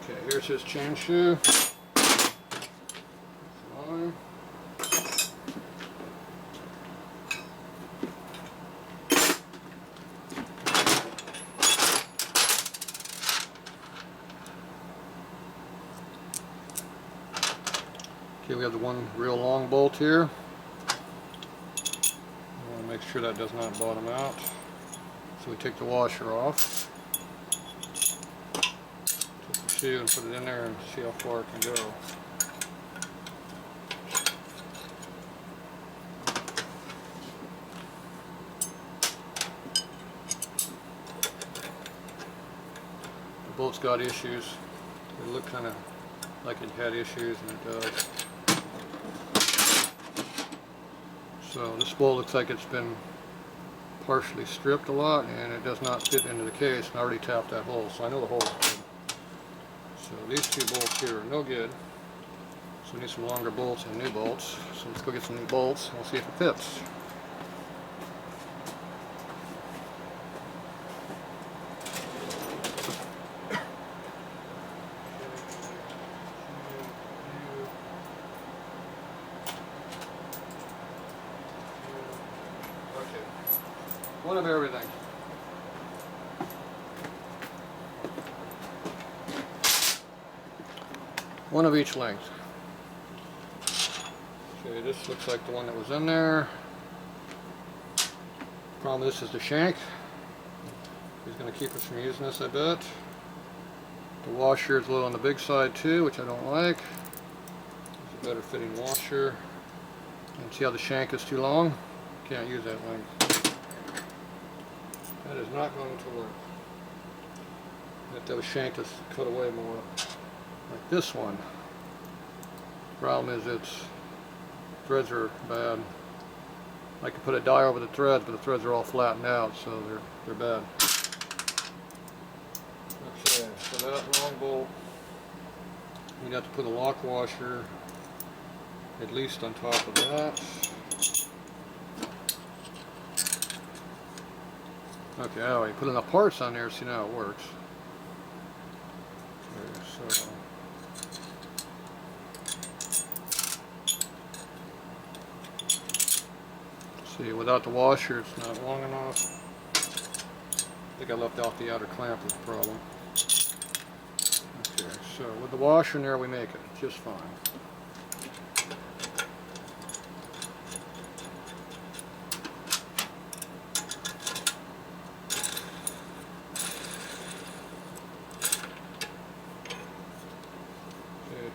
Okay, here's his chain shoe. On. Okay, we have the one real long bolt here. I want to make sure that does not bottom out. So we take the washer off. Take the shoe and put it in there and see how far it can go. The bolt's got issues. It looked kind of like it had issues, and it does. So this bolt looks like it's been partially stripped a lot, and it does not fit into the case, and I already tapped that hole, so I know the hole is good. So these two bolts here are no good, so we need some longer bolts and new bolts. So let's go get some new bolts and we'll see if it fits. One of everything. One of each length. Okay, this looks like the one that was in there. Problem with this is the shank. He's going to keep us from using this, I bet. The washer is a little on the big side too, which I don't like. It's a better fitting washer. And see how the shank is too long? Can't use that length. That is not going to work. You have to have a shank that's cut away more, like this one. Problem is its threads are bad. I could put a die over the threads, but the threads are all flattened out, so they're bad. Okay, so that long bolt, you'd have to put a lock washer at least on top of that. Okay, oh, you put enough parts on there, see now it works. Okay, so see, without the washer, it's not long enough. I think I left out the outer clamp was the problem. Okay, so with the washer in there, we make it just fine.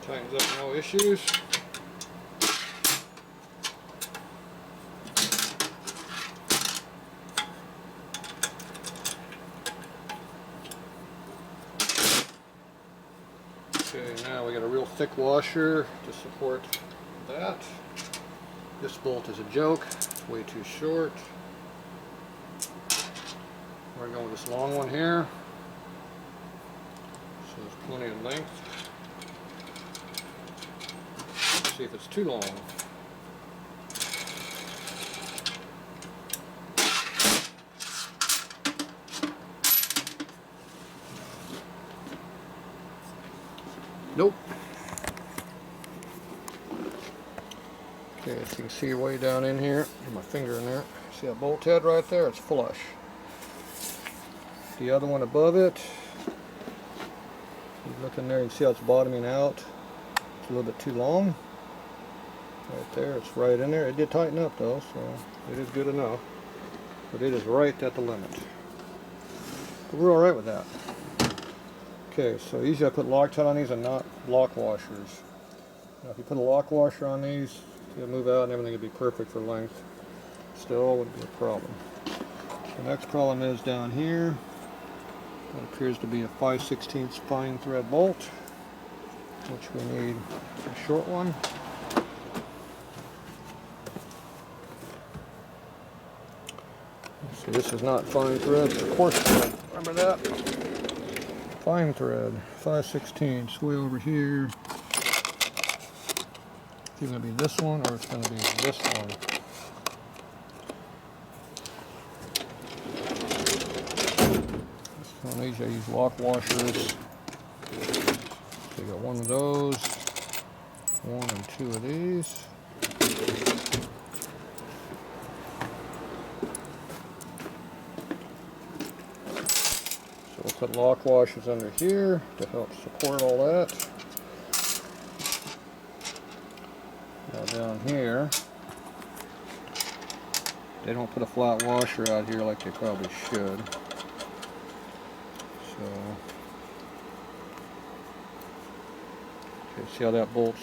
Tightens up, no issues. Okay, now we got a real thick washer to support that. This bolt is a joke, it's way too short. We're going with this long one here, so there's plenty of length. See if it's too long. Nope. Okay, as you can see way down in here, get my finger in there. See that bolt head right there? It's flush. The other one above it, you look in there, you can see how it's bottoming out. It's a little bit too long. Right there, it's right in there. It did tighten up though, so it is good enough. But it is right at the limit. But we're alright with that. Okay, so usually I put Loctite on these and not lock washers. Now if you put a lock washer on these, it'll move out and everything would be perfect for length. Still wouldn't be a problem. The next problem is down here. That appears to be a 5/16 fine thread bolt, which we need a short one. So this is not fine thread, it's coarse thread. Remember that? Fine thread, 5/16, way over here. It's either going to be this one or it's going to be this one. On these I use lock washers. So you got one of those, one and two of these. So we'll put lock washers under here to help support all that. Now down here, they don't put a flat washer out here like they probably should. So, okay, see how that bolt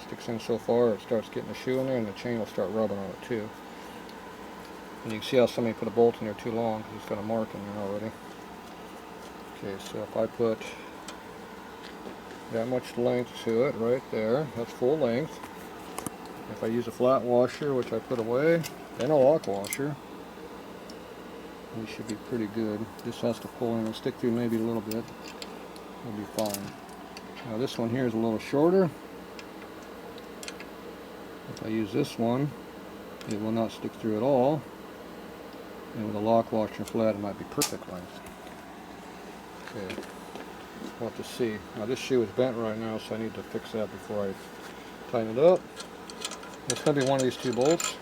sticks in so far? It starts getting the shoe in there and the chain will start rubbing on it too. And you can see how somebody put a bolt in there too long because it's got a mark in there already. Okay, so if I put that much length to it right there, that's full length. If I use a flat washer, which I put away, and a lock washer, we should be pretty good. This has to pull in and stick through maybe a little bit. We'll be fine. Now this one here is a little shorter. If I use this one, it will not stick through at all. And with a lock washer flat, it might be perfect length. Okay, we'll have to see. Now this shoe is bent right now, so I need to fix that before I tighten it up. It's going to be one of these two bolts.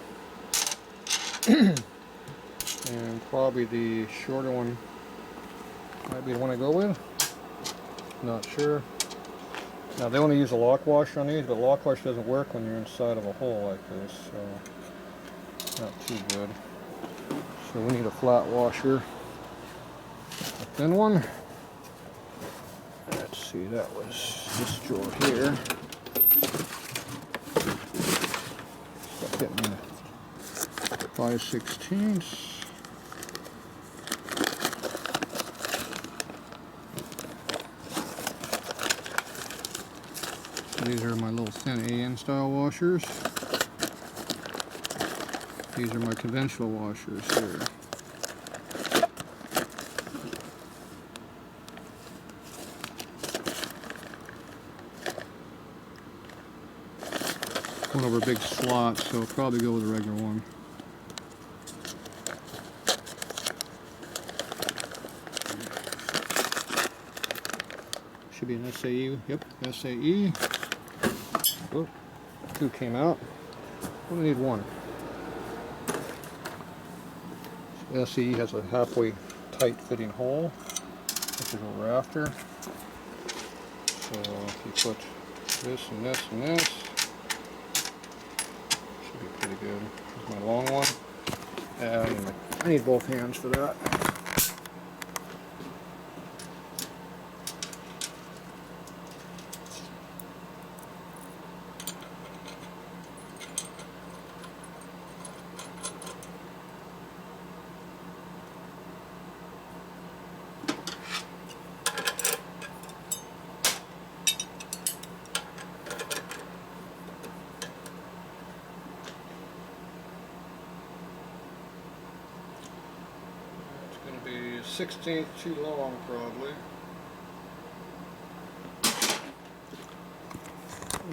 And probably the shorter one might be the one I go with. Not sure. Now they only use a lock washer on these, but lock washer doesn't work when you're inside of a hole like this, so not too good. So we need a flat washer, a thin one. Let's see, that was this drawer here. Stop hitting the 5/16. These are my little thin AN style washers. These are my conventional washers here. One over a big slot, so I'll probably go with a regular one. Should be an SAE, yep, SAE. Oh, two came out. Only need one. So SAE has a halfway tight fitting hole, which is what we're after. So if you put this and this and this, should be pretty good. Here's my long one. I need both hands for that. Be 1/16 too long, probably.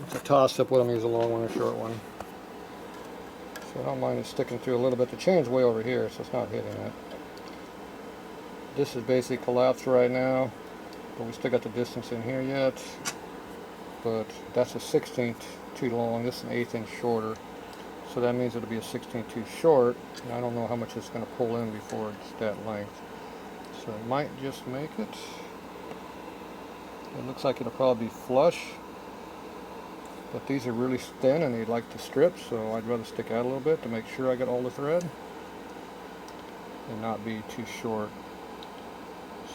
It's a toss-up whether I'm using a long one or a short one. So I don't mind it sticking through a little bit. The chain's way over here, so it's not hitting it. This is basically collapsed right now, but we still got the distance in here yet. But that's a 1/16 too long. This is an 1/8 inch shorter. So that means it'll be a 1/16 too short, and I don't know how much it's going to pull in before it's that length. So it might just make it. It looks like it'll probably be flush, but these are really thin and they like to strip, so I'd rather stick out a little bit to make sure I get all the thread and not be too short.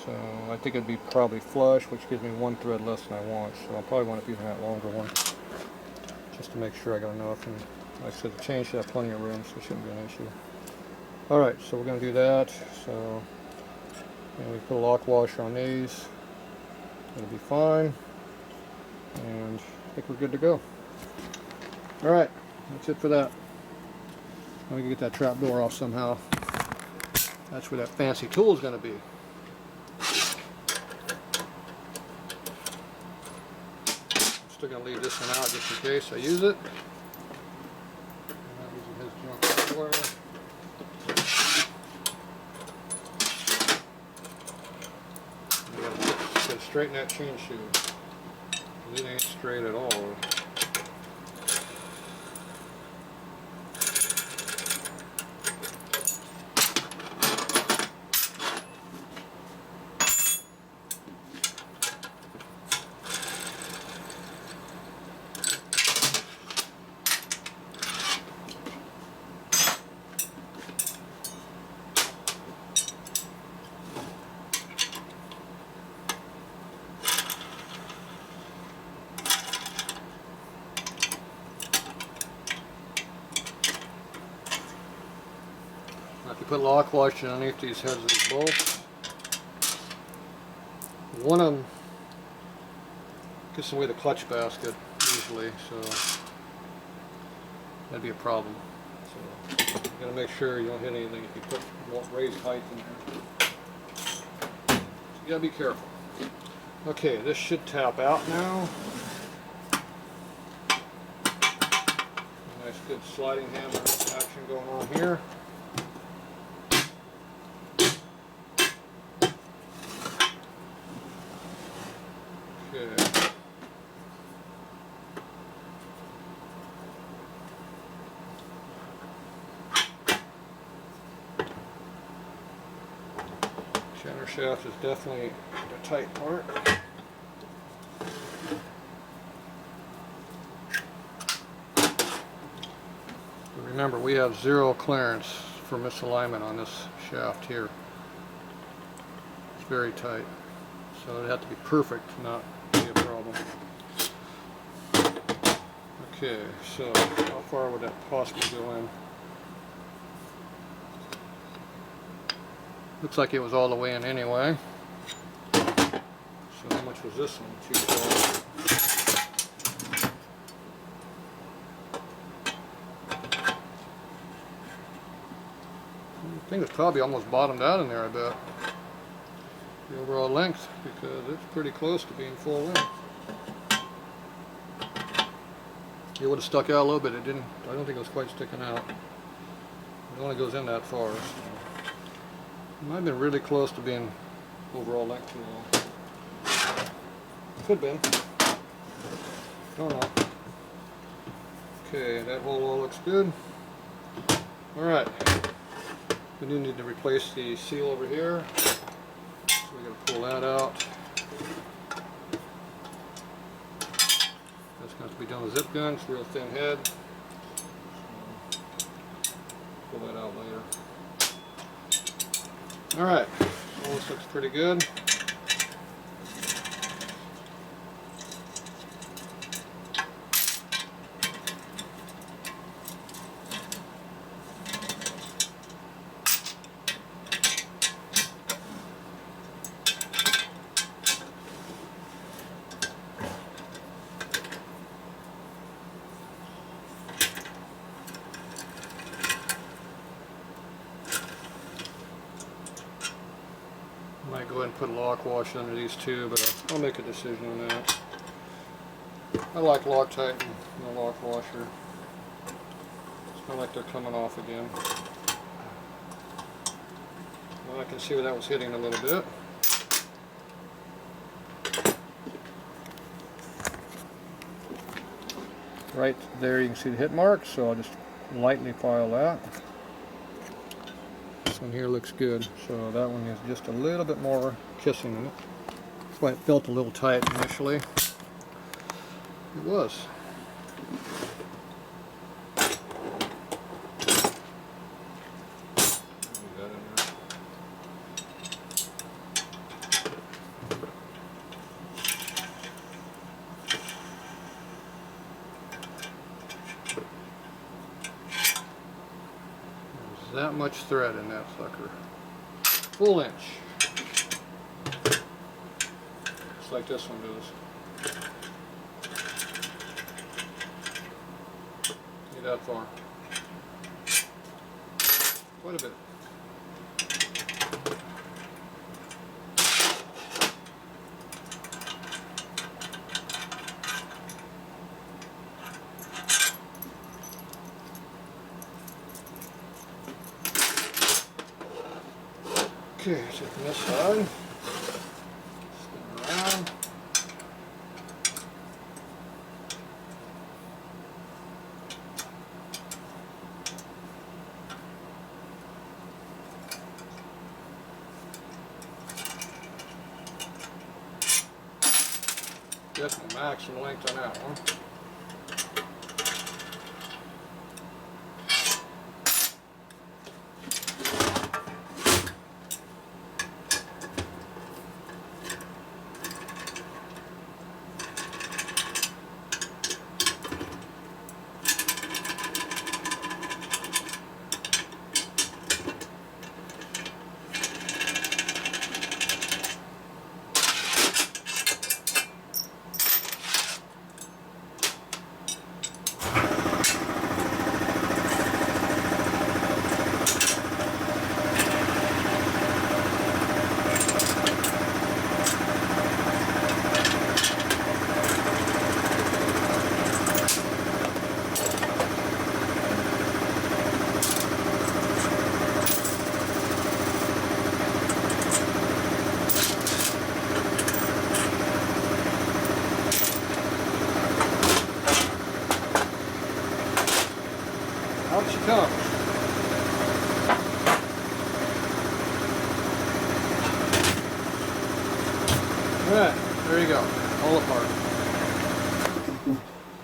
So I think it'd be probably flush, which gives me one thread less than I want, so I'll probably want to use that longer one just to make sure I got enough. And like I said, the chain should have plenty of room, so it shouldn't be an issue. Alright, so we're going to do that. So we put a lock washer on these. It'll be fine. And I think we're good to go. Alright, that's it for that. Let me get that trap door off somehow. That's where that fancy tool is going to be. I'm still going to leave this one out just in case I use it. Everywhere. You gotta straighten that chain shoe. It ain't straight at all. If you put lock washers underneath these heads of these bolts, one of them gets in the way of the clutch basket usually, so that'd be a problem. So you gotta make sure you don't hit anything if you put raised height in there. So you gotta be careful. Okay, this should tap out now. Nice good sliding hammer action going on here. Okay. Center shaft is definitely the tight part. Remember, we have 0 clearance for misalignment on this shaft here. It's very tight, so it'd have to be perfect to not be a problem. Okay, so how far would that possibly go in? Looks like it was all the way in anyway. So how much was this one? Too far. I think it's probably almost bottomed out in there, I bet. The overall length, because it's pretty close to being full length. It would have stuck out a little bit. It didn't. I don't think it was quite sticking out. It only goes in that far. So. It might have been really close to being overall length too long. Could have been. Don't know. Okay, that hole all looks good. Alright. We do need to replace the seal over here. So we got to pull that out. That's going to be done with a zip gun. It's a real thin head. So pull that out later. Alright, so this looks pretty good. Might go ahead and put a lock wash under these too, but I'll make a decision on that. I like Loctite and the lock washer. It's not like they're coming off again. Well, I can see where that was hitting a little bit. Right there you can see the hit mark, so I'll just lightly file that. This one here looks good, so that one is just a little bit more kissing in it. That's why it felt a little tight initially. It was. That much thread in that sucker. Full inch. Just like this one does. Get that far. Quite a bit. Okay, so from this side, spin around. Get my maximum length on that one. Out she comes. Alright, there you go. All apart.